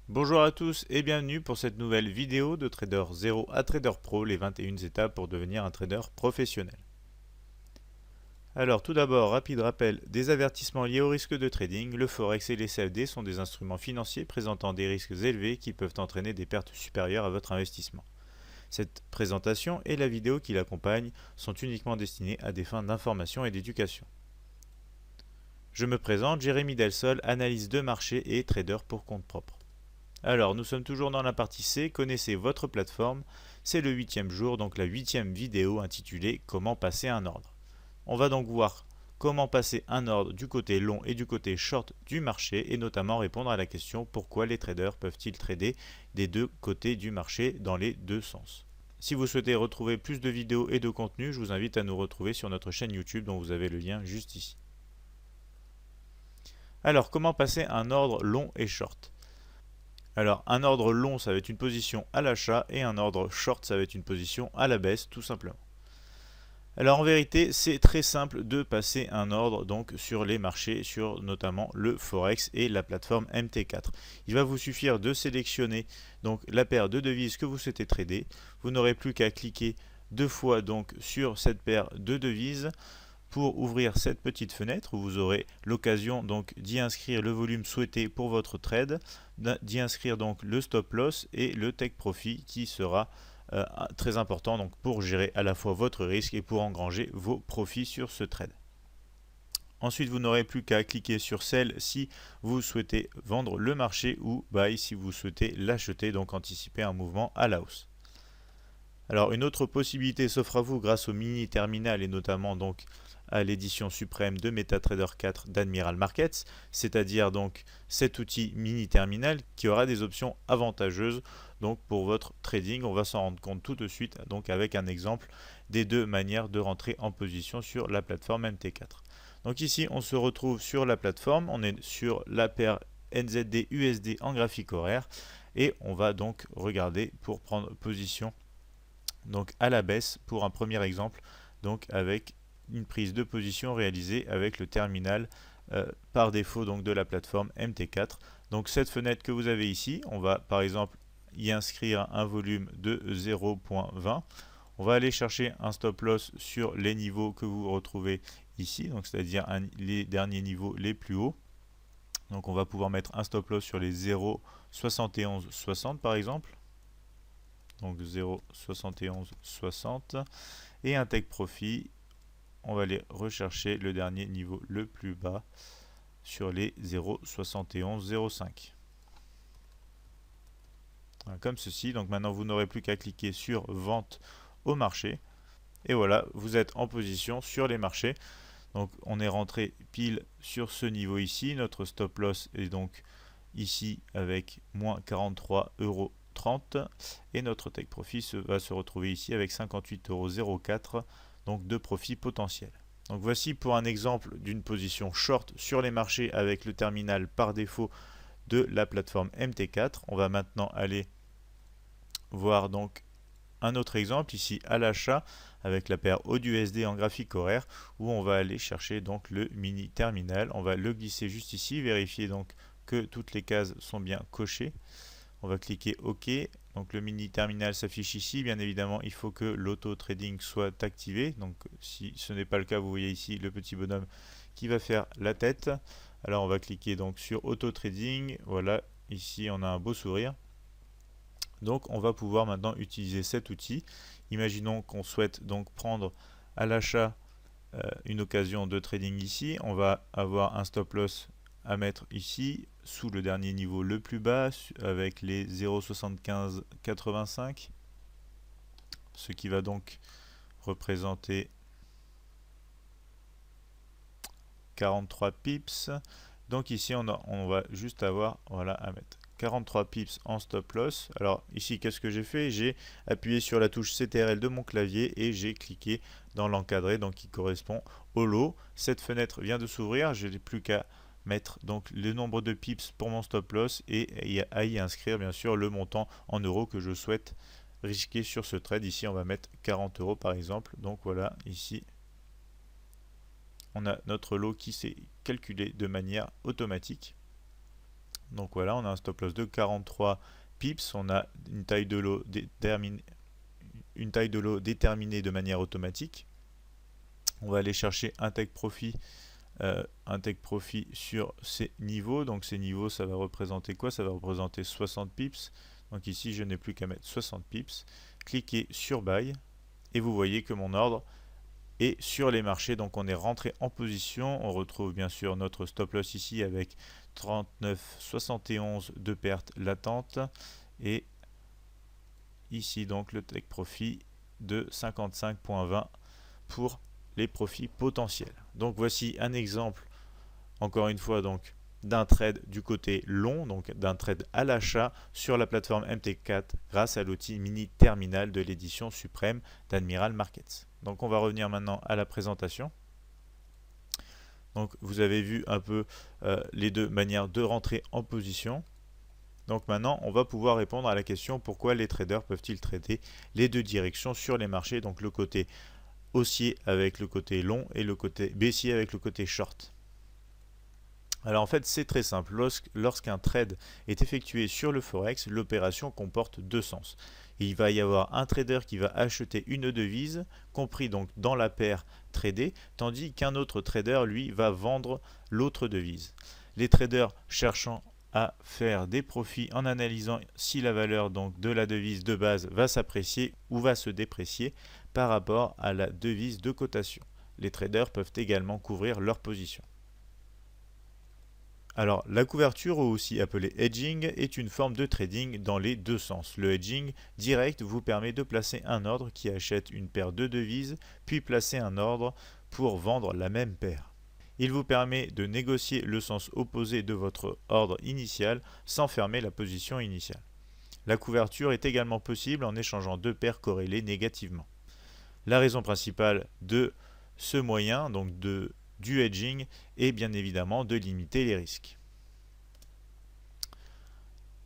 Bonjour à tous et bienvenue pour cette nouvelle vidéo de Trader 0 à Trader Pro, les 21 étapes pour devenir un trader professionnel. Alors tout d'abord, rapide rappel des avertissements liés au risque de trading. Le Forex et les CFD sont des instruments financiers présentant des risques élevés qui peuvent entraîner des pertes supérieures à votre investissement. Cette présentation et la vidéo qui l'accompagne sont uniquement destinées à des fins d'information et d'éducation. Je me présente, Jérémy Delsol, analyste de marché et trader pour compte propre. Alors, nous sommes toujours dans la partie C, connaissez votre plateforme. C'est le 8e jour, donc la 8e vidéo intitulée Comment passer un ordre. On va donc voir comment passer un ordre du côté long et du côté short du marché et notamment répondre à la question pourquoi les traders peuvent-ils trader des deux côtés du marché dans les deux sens. Si vous souhaitez retrouver plus de vidéos et de contenus, je vous invite à nous retrouver sur notre chaîne YouTube dont vous avez le lien juste ici. Alors, comment passer un ordre long et short? Alors, un ordre long, ça va être une position à l'achat et un ordre short, ça va être une position à la baisse, tout simplement. Alors, en vérité, c'est très simple de passer un ordre donc sur les marchés, sur notamment le Forex et la plateforme MT4. Il va vous suffire de sélectionner donc la paire de devises que vous souhaitez trader. Vous n'aurez plus qu'à cliquer deux fois donc sur cette paire de devises pour ouvrir cette petite fenêtre où vous aurez l'occasion donc d'y inscrire le volume souhaité pour votre trade, d'y inscrire donc le stop loss et le take profit qui sera très important donc pour gérer à la fois votre risque et pour engranger vos profits sur ce trade. Ensuite, vous n'aurez plus qu'à cliquer sur Sell si vous souhaitez vendre le marché ou Buy si vous souhaitez l'acheter, donc anticiper un mouvement à la hausse. Alors, une autre possibilité s'offre à vous grâce au mini terminal et notamment donc à l'édition suprême de MetaTrader 4 d'Admiral Markets, c'est-à-dire donc cet outil mini terminal qui aura des options avantageuses donc pour votre trading. On va s'en rendre compte tout de suite donc avec un exemple des deux manières de rentrer en position sur la plateforme MT4. Donc ici on se retrouve sur la plateforme, on est sur la paire NZD USD en graphique horaire et on va donc regarder pour prendre position donc à la baisse pour un premier exemple donc avec une prise de position réalisée avec le terminal par défaut donc de la plateforme MT4. Donc cette fenêtre que vous avez ici, on va par exemple y inscrire un volume de 0.20. On va aller chercher un stop loss sur les niveaux que vous retrouvez ici, donc c'est-à-dire les derniers niveaux les plus hauts. Donc on va pouvoir mettre un stop loss sur les 0,7160 par exemple. Donc 0,7160 et un take profit, on va aller rechercher le dernier niveau le plus bas sur les 0,7105. Voilà, comme ceci. Donc maintenant vous n'aurez plus qu'à cliquer sur vente au marché et voilà, vous êtes en position sur les marchés. Donc on est rentré pile sur ce niveau ici, notre stop loss est donc ici avec moins 43,30 € et notre take profit va se retrouver ici avec 58,04 € donc de profit potentiel. Donc voici pour un exemple d'une position short sur les marchés avec le terminal par défaut de la plateforme MT4. On va maintenant aller voir donc un autre exemple ici à l'achat avec la paire AUD-USD en graphique horaire où on va aller chercher donc le mini terminal. On va le glisser juste ici, vérifier donc que toutes les cases sont bien cochées. On va cliquer OK. Donc le mini terminal s'affiche ici. Bien évidemment, il faut que l'auto trading soit activé. Donc si ce n'est pas le cas, vous voyez ici le petit bonhomme qui va faire la tête. Alors on va cliquer donc sur auto trading. Voilà, ici on a un beau sourire. Donc on va pouvoir maintenant utiliser cet outil. Imaginons qu'on souhaite donc prendre à l'achat une occasion de trading ici. On va avoir un stop loss à mettre ici sous le dernier niveau le plus bas avec les 0,7585, ce qui va donc représenter 43 pips. Donc ici on va juste avoir voilà à mettre 43 pips en stop loss. Alors ici qu'est-ce que j'ai fait? J'ai appuyé sur la touche CTRL de mon clavier et j'ai cliqué dans l'encadré donc qui correspond au lot. Cette fenêtre vient de s'ouvrir, je n'ai plus qu'à mettre donc le nombre de pips pour mon stop loss et à y inscrire bien sûr le montant en euros que je souhaite risquer sur ce trade. Ici on va mettre 40 € par exemple. Donc voilà, ici on a notre lot qui s'est calculé de manière automatique. Donc voilà, on a un stop loss de 43 pips, on a une taille de lot déterminée de manière automatique. On va aller chercher un take profit sur ces niveaux. Donc ces niveaux, ça va représenter quoi? Ça va représenter 60 pips. Donc ici, je n'ai plus qu'à mettre 60 pips. Cliquez sur Buy et vous voyez que mon ordre est sur les marchés. Donc on est rentré en position. On retrouve bien sûr notre stop loss ici avec 39,71 de perte latente. Et ici donc le take profit de 55,20 pour les profits potentiels. Donc voici un exemple, encore une fois, donc d'un trade du côté long, donc d'un trade à l'achat sur la plateforme MT4 grâce à l'outil mini terminal de l'édition suprême d'Admiral Markets. Donc on va revenir maintenant à la présentation. Donc vous avez vu un peu les deux manières de rentrer en position. Donc maintenant, on va pouvoir répondre à la question pourquoi les traders peuvent-ils trader les deux directions sur les marchés, donc le côté haussier avec le côté long et le côté baissier avec le côté short. Alors en fait, c'est très simple. Lorsqu'un trade est effectué sur le Forex, l'opération comporte deux sens. Il va y avoir un trader qui va acheter une devise, compris donc dans la paire tradée, tandis qu'un autre trader, lui, va vendre l'autre devise. Les traders cherchant à faire des profits en analysant si la valeur donc de la devise de base va s'apprécier ou va se déprécier par rapport à la devise de cotation. Les traders peuvent également couvrir leur position. Alors, la couverture, ou aussi appelée hedging, est une forme de trading dans les deux sens. Le hedging direct vous permet de placer un ordre qui achète une paire de devises, puis placer un ordre pour vendre la même paire. Il vous permet de négocier le sens opposé de votre ordre initial sans fermer la position initiale. La couverture est également possible en échangeant deux paires corrélées négativement. La raison principale de ce moyen, donc du hedging, est bien évidemment de limiter les risques.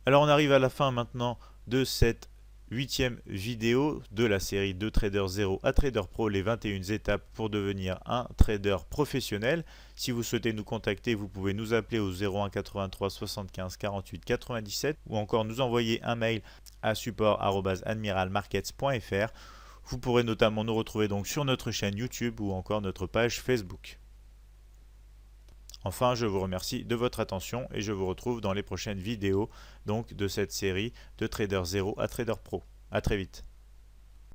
Alors on arrive à la fin maintenant de cette 8e vidéo de la série de Trader 0 à Trader Pro, les 21 étapes pour devenir un trader professionnel. Si vous souhaitez nous contacter, vous pouvez nous appeler au 01 83 75 48 97 ou encore nous envoyer un mail à support@admiralmarkets.fr. Vous pourrez notamment nous retrouver donc sur notre chaîne YouTube ou encore notre page Facebook. Enfin, je vous remercie de votre attention et je vous retrouve dans les prochaines vidéos donc de cette série de Trader 0 à Trader Pro. A très vite.